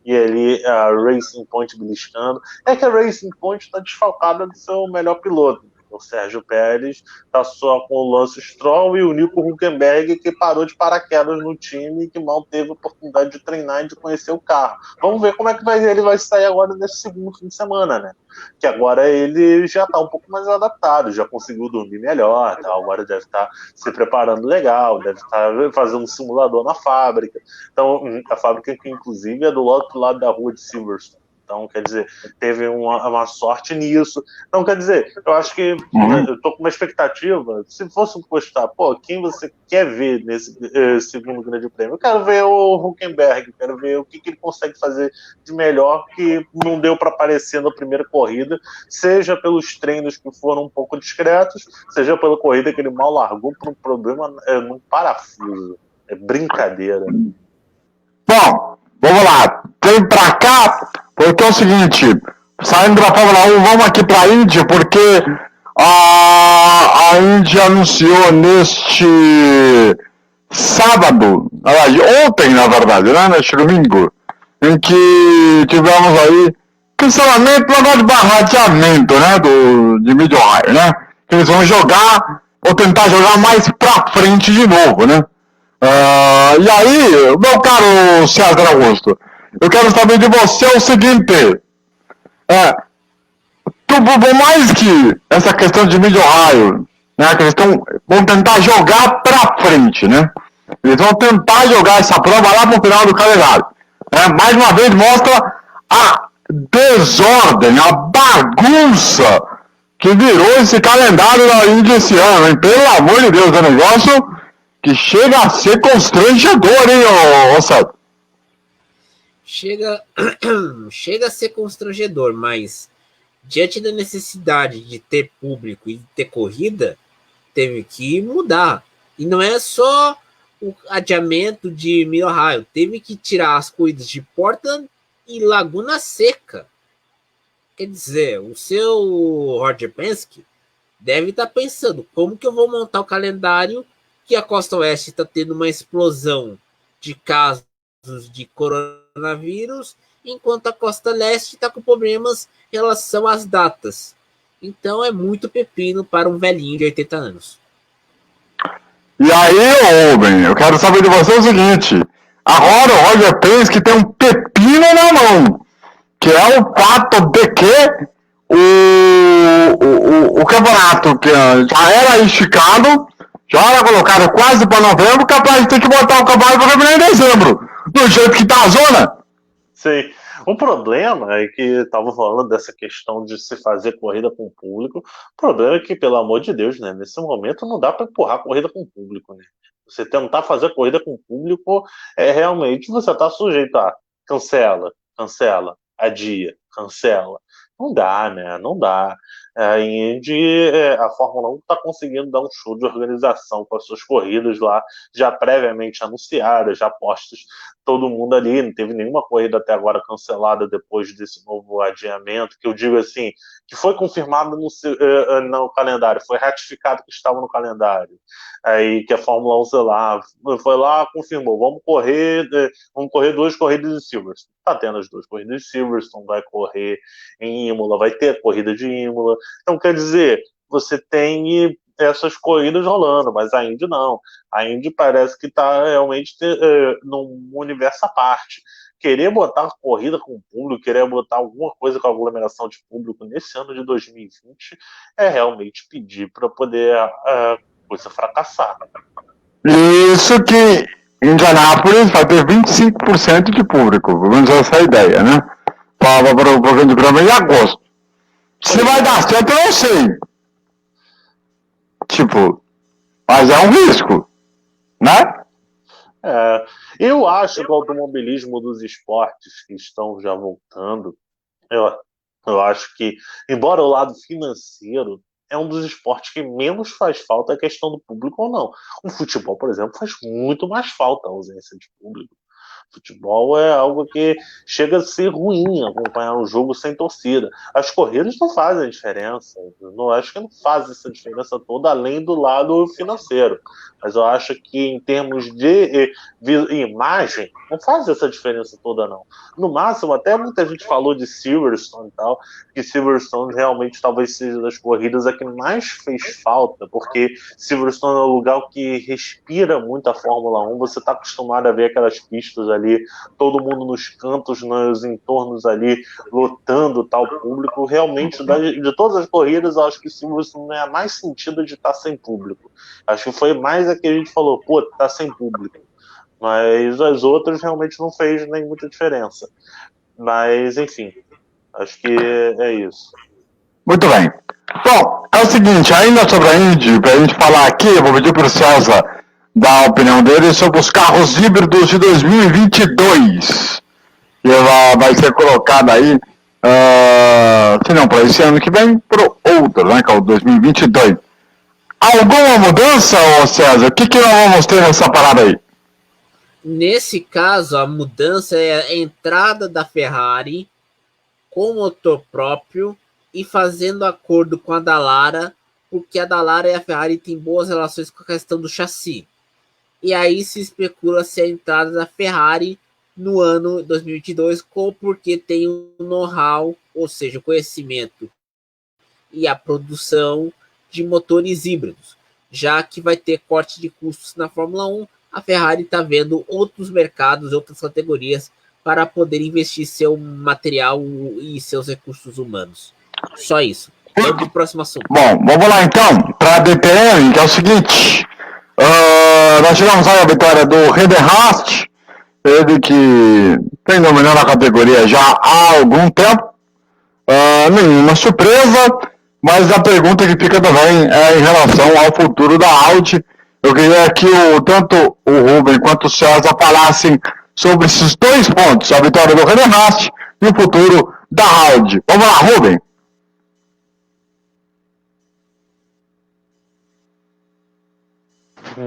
e ali a Racing Point beliscando. É que a Racing Point está desfalcada do seu melhor piloto. O Sérgio Pérez está só com o Lance Stroll e o Nico Hülkenberg, que parou de paraquedas no time e que mal teve oportunidade de treinar e de conhecer o carro. Vamos ver como é que ele vai sair agora nesse segundo fim de semana, né? Que agora ele já está um pouco mais adaptado, já conseguiu dormir melhor, tá? Agora deve estar se preparando legal, deve estar fazendo um simulador na fábrica. Então, a fábrica que inclusive é do outro lado da rua de Silverstone. Então, quer dizer, teve uma sorte nisso. Então, quer dizer, eu acho que eu tô com uma expectativa. Se fosse postar, quem você quer ver nesse segundo Grande Prêmio? Eu quero ver o Hülkenberg, quero ver o que ele consegue fazer de melhor que não deu para aparecer na primeira corrida, seja pelos treinos que foram um pouco discretos, seja pela corrida que ele mal largou por um problema num parafuso. É brincadeira. Bom, vamos lá. Vem pra cá, porque é o seguinte, saindo da Fórmula 1, vamos aqui pra Índia, porque a Índia anunciou neste sábado, ontem na verdade, né, neste domingo, em que tivemos aí cancelamento, na verdade, barrateamento, né, de mid-ohio, né, que eles vão jogar, ou tentar jogar mais pra frente de novo, né. E aí, meu caro César Augusto, eu quero saber de você o seguinte, por mais que essa questão de mid-ohio, né, que eles vão tentar jogar pra frente, né, eles vão tentar jogar essa prova lá pro final do calendário, né, mais uma vez mostra a desordem, a bagunça que virou esse calendário da Índia esse ano, hein? Pelo amor de Deus, é um negócio que chega a ser constrangedor, hein, ô Sérgio? Chega a ser constrangedor, mas diante da necessidade de ter público e de ter corrida, teve que mudar. E não é só o adiamento de Mid-Ohio, teve que tirar as corridas de Portland e Laguna Seca. Quer dizer, o seu Roger Penske deve estar pensando como que eu vou montar o calendário que a Costa Oeste está tendo uma explosão de casos de coronavírus, enquanto a Costa Leste está com problemas em relação às datas. Então é muito pepino para um velhinho de 80 anos. E aí, Rubem, eu quero saber de você o seguinte, agora o Roger Penske tem um pepino na mão, que é o fato de que o campeonato que já era esticado, já era colocado quase para novembro, capaz de ter que botar o cavalo para terminar em dezembro, do jeito que tá a zona. Sim. O problema é que estava falando dessa questão de se fazer corrida com o público. O problema é que, pelo amor de Deus, né, nesse momento não dá para empurrar a corrida com o público. Né? Você tentar fazer corrida com o público realmente você está sujeito a cancela, adia, cancela. Não dá, né? Não dá. A Indy, a Fórmula 1 está conseguindo dar um show de organização com as suas corridas lá, já previamente anunciadas, já postas, todo mundo ali, não teve nenhuma corrida até agora cancelada depois desse novo adiamento, que eu digo assim, que foi confirmado no calendário, foi ratificado que estava no calendário, aí que a Fórmula 1, sei lá, foi lá, confirmou, vamos correr 2 corridas de Silverstone, tá tendo as 2 corridas de Silverstone, vai correr em Imola, vai ter a corrida de Imola, então quer dizer, você tem essas corridas rolando, mas a Indy não. A Indy parece que está realmente num universo à parte. Querer botar corrida com o público, querer botar alguma coisa com aglomeração de público nesse ano de 2020 é realmente pedir para poder a coisa fracassar. Isso que Indianápolis vai ter 25% de público, pelo menos essa é a ideia, né? Para o Grande Prêmio em agosto. Se vai dar certo, eu não sei. Tipo, mas é um risco, né? Eu acho que o automobilismo dos esportes que estão já voltando, eu acho que, embora o lado financeiro é um dos esportes que menos faz falta a questão do público ou não. O futebol, por exemplo, faz muito mais falta a ausência de público. Futebol é algo que chega a ser ruim acompanhar um jogo sem torcida. As corridas não fazem diferença. Eu não acho que não faz essa diferença toda, além do lado financeiro. Mas eu acho que em termos de imagem, não faz essa diferença toda, não. No máximo, até muita gente falou de Silverstone e tal, que Silverstone realmente talvez seja das corridas a que mais fez falta, porque Silverstone é um lugar que respira muito a Fórmula 1, você está acostumado a ver aquelas pistas ali, todo mundo nos cantos, nos entornos ali, lotando tal público. Realmente, de todas as corridas, eu acho que Silverstone é a mais sentida de estar sem público. Acho que foi mais a que a gente falou, pô, tá sem público. Mas as outras realmente não fez nem muita diferença. Mas, enfim, acho que é isso. Muito bem. Bom, é o seguinte, ainda sobre a Indy, para a gente falar aqui, eu vou pedir para o César dar a opinião dele sobre os carros híbridos de 2022. Que vai ser colocado aí, se não para esse ano que vem, para o outro, né, que é o 2022. Alguma mudança, César? O que nós vamos ter nessa parada aí? Nesse caso, a mudança é a entrada da Ferrari com motor próprio e fazendo acordo com a Dallara, porque a Dallara e a Ferrari têm boas relações com a questão do chassi. E aí se especula se a entrada da Ferrari no ano 2022, porque tem o know-how, ou seja, o conhecimento e a produção de motores híbridos. Já que vai ter corte de custos na Fórmula 1, a Ferrari está vendo outros mercados, outras categorias, para poder investir seu material e seus recursos humanos. Só isso. Vamos para o próximo assunto. Bom, vamos lá então, para a DTM, que é o seguinte. Nós tivemos aí a vitória do Rederhast, ele que tem dominado a categoria já há algum tempo. Nenhuma surpresa, mas a pergunta que fica também é em relação ao futuro da Audi. Eu queria que tanto o Rubem quanto o César falassem sobre esses dois pontos, a vitória do Rederhast e o futuro da Audi. Vamos lá, Rubem.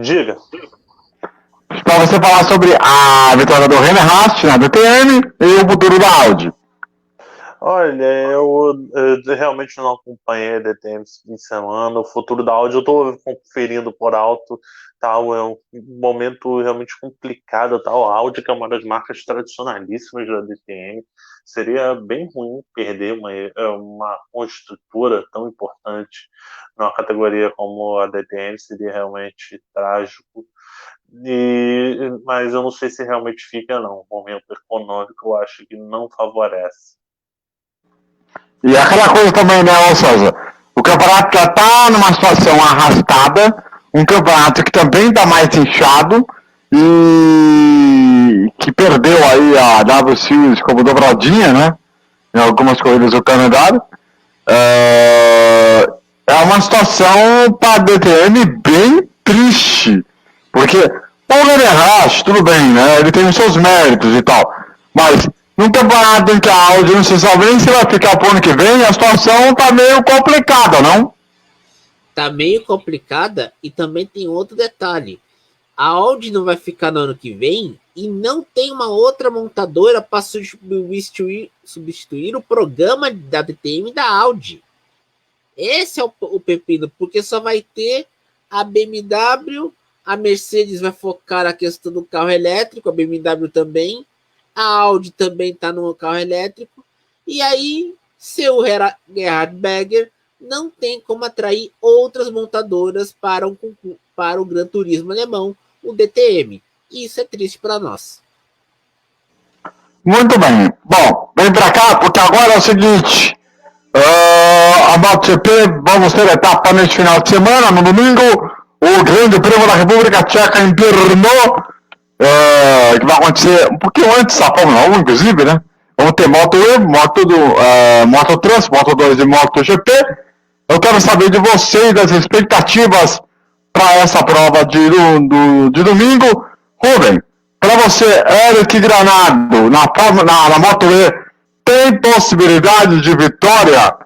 Diga. Para você falar sobre a vitória do Rederhast na DTM e o futuro da Audi. Olha, eu realmente não acompanhei a DTM esse fim de semana. O futuro da Audi eu estou conferindo por alto. Tal, é um momento realmente complicado. Tal. A Audi, que é uma das marcas tradicionalíssimas da DTM, seria bem ruim perder uma estrutura tão importante numa categoria como a DTM. Seria realmente trágico. Mas eu não sei se realmente fica, não. O momento econômico eu acho que não favorece. E aquela coisa também, né, César? O campeonato já está numa situação arrastada, um campeonato que também está mais inchado e que perdeu aí a W Series como dobradinha, né? Em algumas corridas do calendário. É uma situação para a DTM bem triste, porque o Rederhast, tudo bem, né? Ele tem os seus méritos e tal, mas num campeonato em que a Audi não se sabe nem se vai ficar pro ano que vem, a situação tá meio complicada, não? Tá meio complicada e também tem outro detalhe. A Audi não vai ficar no ano que vem e não tem uma outra montadora para substituir o programa da DTM da Audi. Esse é o pepino, porque só vai ter a BMW, a Mercedes vai focar na questão do carro elétrico, a BMW também, a Audi também está no carro elétrico, e aí seu Gerhard Berger não tem como atrair outras montadoras para o Gran Turismo alemão, o DTM. E isso é triste para nós. Muito bem. Bom, vem para cá, porque agora é o seguinte, a MotoGP, vamos ter etapa neste final de semana, no domingo, o Grande Prêmio da República Tcheca em Brno, que vai acontecer um pouquinho antes da Fórmula 1, inclusive, né? Vamos ter Moto E, Moto 3, Moto 2 e MotoGP. Eu quero saber de vocês, das expectativas para essa prova de domingo. Rubem, para você, Eric Granado, na Moto E, tem possibilidade de vitória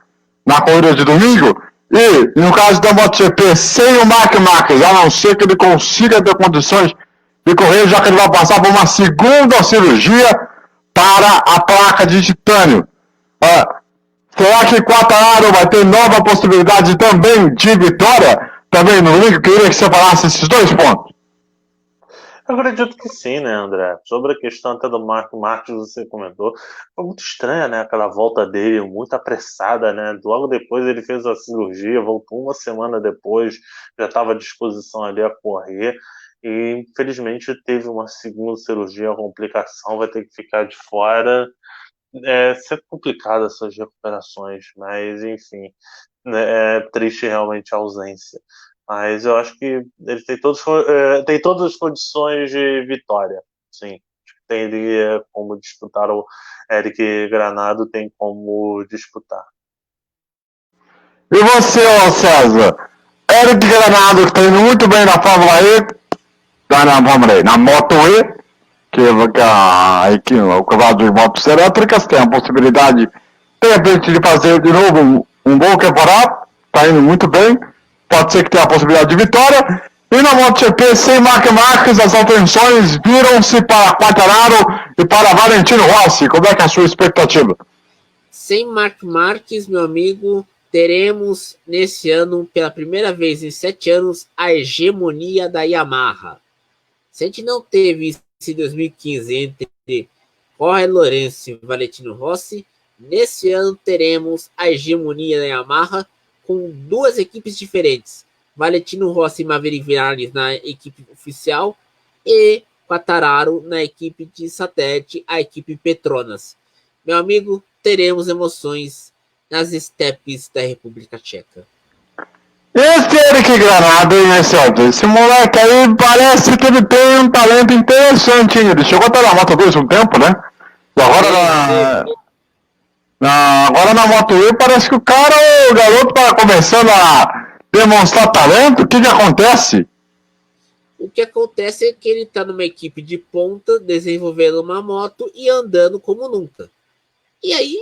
na corrida de domingo? E, no caso da MotoGP, sem o Marc Marquez, a não ser que ele consiga ter condições de correr, já que ele vai passar por uma segunda cirurgia para a placa de titânio. Será que Quartararo vai ter nova possibilidade também de vitória? Também no domingo, queria que você falasse esses 2 pontos. Eu acredito que sim, né, André? Sobre a questão até do Marco Marques, você comentou, foi muito estranha, né, aquela volta dele, muito apressada, né? Logo depois ele fez a cirurgia, voltou uma semana depois, já estava à disposição ali a correr, e infelizmente teve uma segunda cirurgia, uma complicação, vai ter que ficar de fora. É sempre complicado essas recuperações, mas enfim, né, é triste realmente a ausência. Mas eu acho que ele tem todas as condições de vitória. Sim, teria como disputar o Eric Granado, tem como disputar. E você, César? Eric Granado está indo muito bem na Fórmula E, na Moto E, que o cavalo de motos elétricas tem a possibilidade, de repente, de fazer de novo um bom campeonato, está indo muito bem, pode ser que tenha a possibilidade de vitória. E na MotoGP, sem Marc Marques, as atenções viram-se para Quartararo e para Valentino Rossi. Como é que é a sua expectativa? Sem Marc Marques, meu amigo, teremos nesse ano, pela primeira vez em 7 anos, a hegemonia da Yamaha. Se a gente não teve isso em 2015 entre Jorge Lourenço e Valentino Rossi, nesse ano teremos a hegemonia da Yamaha com 2 equipes diferentes. Valentino Rossi e Maverick Viñales na equipe oficial e Quartararo na equipe de satélite, a equipe Petronas. Meu amigo, teremos emoções nas estepes da República Tcheca. Esse Eric Granado, esse moleque aí parece que ele tem um talento interessante. Ele chegou até na Moto 2 um tempo, né? E agora agora na Moto E parece que o garoto tá começando a demonstrar talento. O que acontece? O que acontece é que ele está numa equipe de ponta, desenvolvendo uma moto e andando como nunca. E aí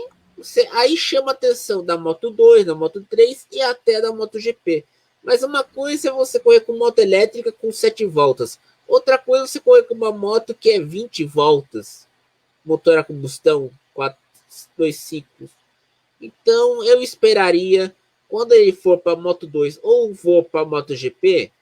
chama a atenção da Moto 2, da Moto 3 e até da MotoGP. Mas uma coisa é você correr com moto elétrica com 7 voltas. Outra coisa é você correr com uma moto que é 20 voltas. Motor a combustão, 2 ciclos. Então eu esperaria, quando ele for para a Moto 2 ou for para a MotoGP,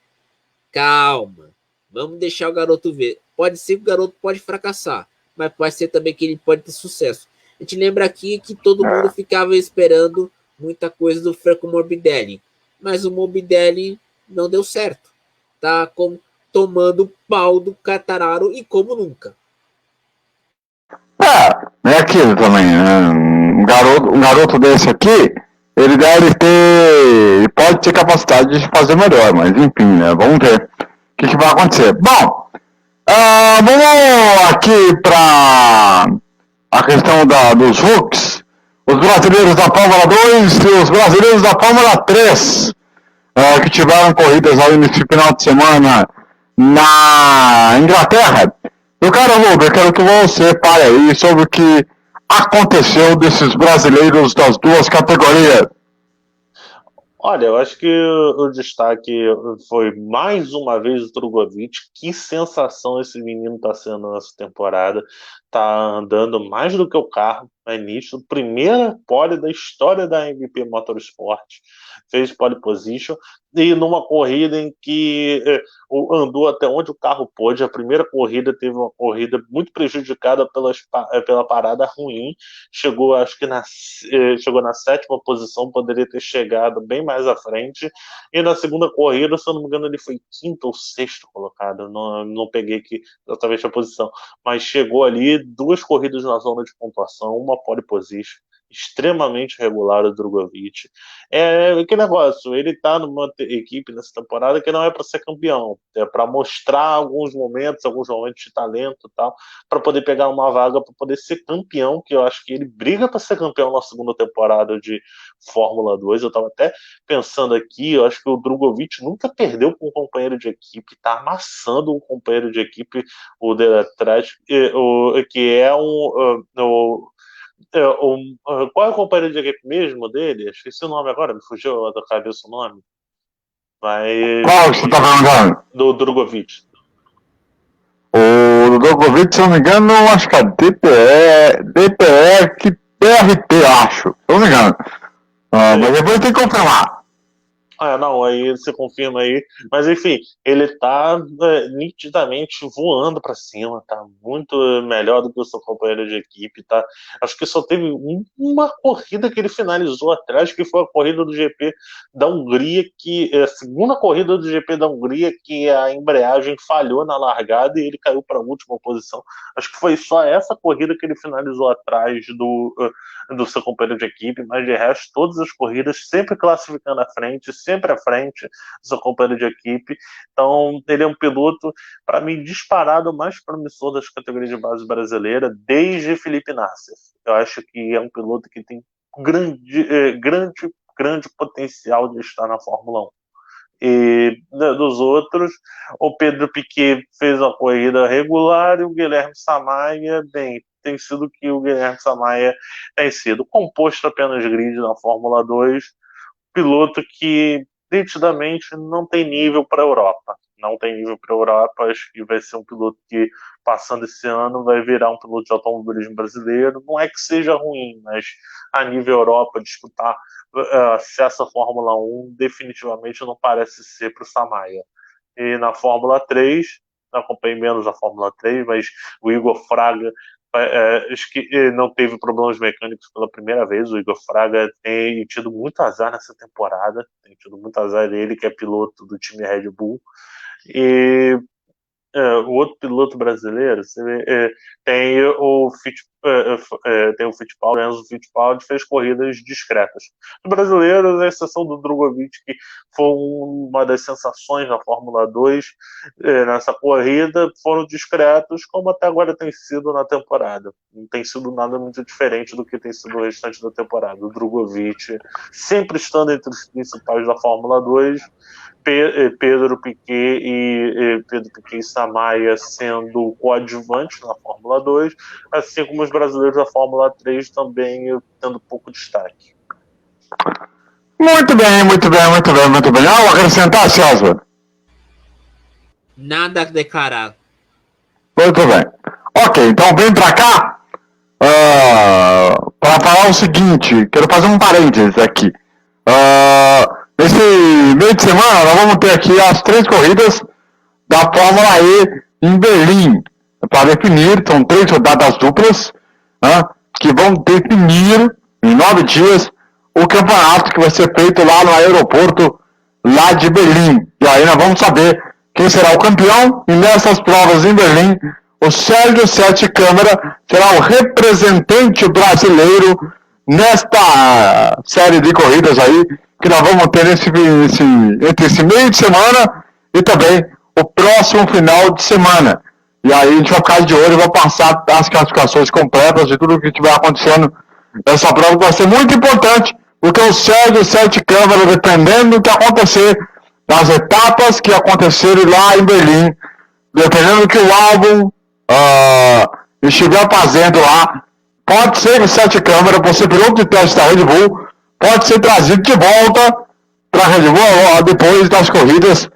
calma. Vamos deixar o garoto ver. Pode ser que o garoto pode fracassar, mas pode ser também que ele pode ter sucesso. A gente lembra aqui que todo mundo ficava esperando muita coisa do Franco Morbidelli, mas o Morbidelli não deu certo. Tá tomando pau do Quartararo e como nunca. É aquilo também, né? Um garoto desse aqui, ele deve ter, pode ter capacidade de fazer melhor, mas enfim, né? Vamos ver o que vai acontecer. Bom, vamos aqui para a questão dos Hooks, os brasileiros da Fórmula 2 e os brasileiros da Fórmula 3, que tiveram corridas aí nesse final de semana na Inglaterra. Eu quero que você fale aí sobre o que aconteceu desses brasileiros das 2 categorias. Olha, eu acho que o destaque foi mais uma vez o Drogovic. Que sensação esse menino está sendo nessa temporada. Tá andando mais do que o carro, é nítido. Primeira pole da história da MVP Motorsport. Fez pole position e numa corrida em que andou até onde o carro pôde. A primeira corrida teve uma corrida muito prejudicada pela parada ruim. Chegou, acho que chegou na 7ª posição, poderia ter chegado bem mais à frente. E na segunda corrida, se eu não me engano, ele foi 5º ou 6º colocado. Não peguei aqui exatamente a posição, mas chegou ali 2 corridas na zona de pontuação, uma pole position. Extremamente regular o Drogovic. É aquele negócio, ele tá numa equipe nessa temporada que não é para ser campeão, é para mostrar alguns momentos de talento e tal, para poder pegar uma vaga para poder ser campeão, que eu acho que ele briga para ser campeão na segunda temporada de Fórmula 2. Eu tava até pensando aqui, eu acho que o Drogovic nunca perdeu com um companheiro de equipe, tá amassando um companheiro de equipe, o Delatraz, que é qual é o companheiro de equipe mesmo dele? Esqueci o nome agora, me fugiu da cabeça o nome. Mas... Qual que você tá falando? Do Drogovic. O Drogovic, se eu não me engano, acho que é DPRT, acho. Se eu não me engano. Mas depois tem que confirmar. Não, aí você confirma aí. Mas enfim, ele tá nitidamente voando para cima, tá muito melhor do que o seu companheiro de equipe, tá? Acho que só teve uma corrida que ele finalizou atrás, que foi a corrida do GP da Hungria, que a segunda corrida do GP da Hungria, que a embreagem falhou na largada e ele caiu para a última posição. Acho que foi só essa corrida que ele finalizou atrás do seu companheiro de equipe, mas de resto, todas as corridas sempre classificando sempre à frente do seu companheiro de equipe. Então, ele é um piloto, para mim, disparado mais promissor das categorias de base brasileira desde Felipe Nasser. Eu acho que é um piloto que tem grande potencial de estar na Fórmula 1. E dos outros, o Pedro Piquet fez uma corrida regular e o Guilherme Samaia, bem, tem sido que o Guilherme Samaia tem sido composto apenas grid na Fórmula 2, piloto que nitidamente não tem nível para a Europa. Não tem nível para a Europa, acho que vai ser um piloto que, passando esse ano, vai virar um piloto de automobilismo brasileiro. Não é que seja ruim, mas a nível Europa, disputar acesso à Fórmula 1 definitivamente não parece ser para o Samaia. E na Fórmula 3, acompanhei menos a Fórmula 3, mas o Igor Fraga acho que não teve problemas mecânicos pela primeira vez. O Igor Fraga tem tido muito azar nessa temporada, tem tido muito azar dele, que é piloto do time Red Bull. E o outro piloto brasileiro, você vê, tem o Fittipaldi, o Enzo Fittipaldi fez corridas discretas. Os brasileiros, a exceção do Drogovic, que foi uma das sensações na Fórmula 2 nessa corrida, foram discretos, como até agora tem sido na temporada. Não tem sido nada muito diferente do que tem sido o restante da temporada. O Drogovic sempre estando entre os principais da Fórmula 2, Pedro Piquet e Samaia sendo coadjuvantes na Fórmula 2, assim como os brasileiros da Fórmula 3 também tendo pouco destaque. Muito bem, muito bem, muito bem, muito bem. Algo a acrescentar, César? Nada a declarar. Muito bem. Ok, então vem para cá para falar o seguinte. Quero fazer um parênteses aqui. Nesse meio de semana, nós vamos ter aqui as 3 corridas da Fórmula E em Berlim. Para definir, são 3 rodadas duplas, que vão definir em 9 dias o campeonato que vai ser feito lá no aeroporto lá de Berlim. E aí nós vamos saber quem será o campeão. E nessas provas em Berlim, o Sérgio Sete Câmara será o representante brasileiro nesta série de corridas aí que nós vamos ter entre esse meio de semana e também o próximo final de semana. E aí a gente vai ficar de olho e vai passar as classificações completas de tudo o que estiver acontecendo nessa prova, que vai ser muito importante, porque o Sérgio Sete Câmara, dependendo do que acontecer, das etapas que acontecerem lá em Berlim, dependendo do que o álbum estiver fazendo lá, pode ser que o Sete Câmara, por ser piloto de teste da Red Bull, pode ser trazido de volta para a Red Bull depois das corridas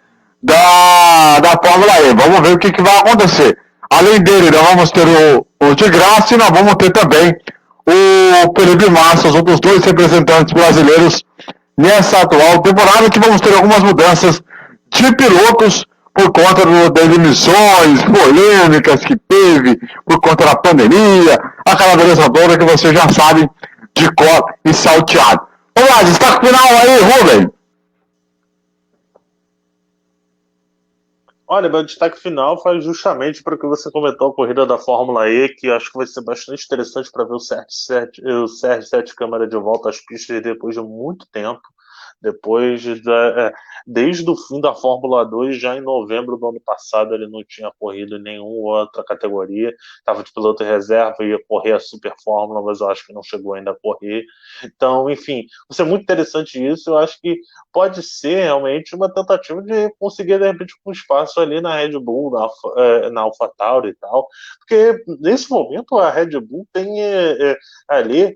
da Fórmula E. Vamos ver o que vai acontecer. Além dele, nós vamos ter o de Graça e nós vamos ter também o Felipe Massa, os outros 2 representantes brasileiros nessa atual temporada, que vamos ter algumas mudanças de pilotos por conta das emissões polêmicas que teve, por conta da pandemia, aquela beleza toda que vocês já sabem de cor e salteado. Vamos lá, destaque final aí, Rubem. Olha, meu destaque final foi justamente para o que você comentou, a corrida da Fórmula E, que acho que vai ser bastante interessante para ver o Sérgio Sete Câmara de volta às pistas depois de muito tempo. Desde o fim da Fórmula 2, já em novembro do ano passado, ele não tinha corrido em nenhuma outra categoria, estava de piloto reserva, ia correr a Super Fórmula, mas eu acho que não chegou ainda a correr. Então, enfim, vai ser muito interessante isso. Eu acho que pode ser realmente uma tentativa de conseguir, de repente, um espaço ali na Red Bull, na AlphaTauri e tal, porque nesse momento a Red Bull tem ali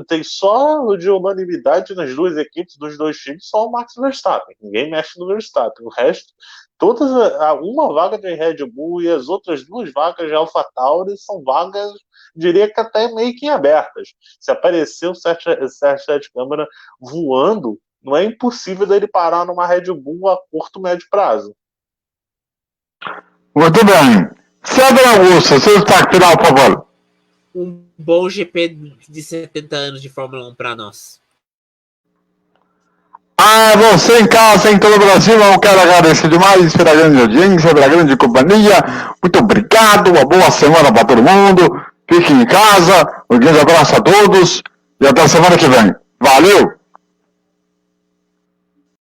tem só de unanimidade nas duas equipes dos dois times, só o Max Verstappen. Ninguém mexe no Verstappen. O resto, uma vaga de Red Bull e as outras duas vagas de AlphaTauri são vagas, diria que até meio que abertas. Se aparecer o Sérgio Câmara voando, não é impossível dele parar numa Red Bull a curto, médio prazo. Muito bem. César Augusto, seu destaque final, por favor. Um bom GP de 70 anos de Fórmula 1 para nós. A você em casa, em todo o Brasil, eu quero agradecer demais pela grande audiência, pela grande companhia. Muito obrigado, uma boa semana para todo mundo. Fiquem em casa, um grande abraço a todos e até a semana que vem. Valeu!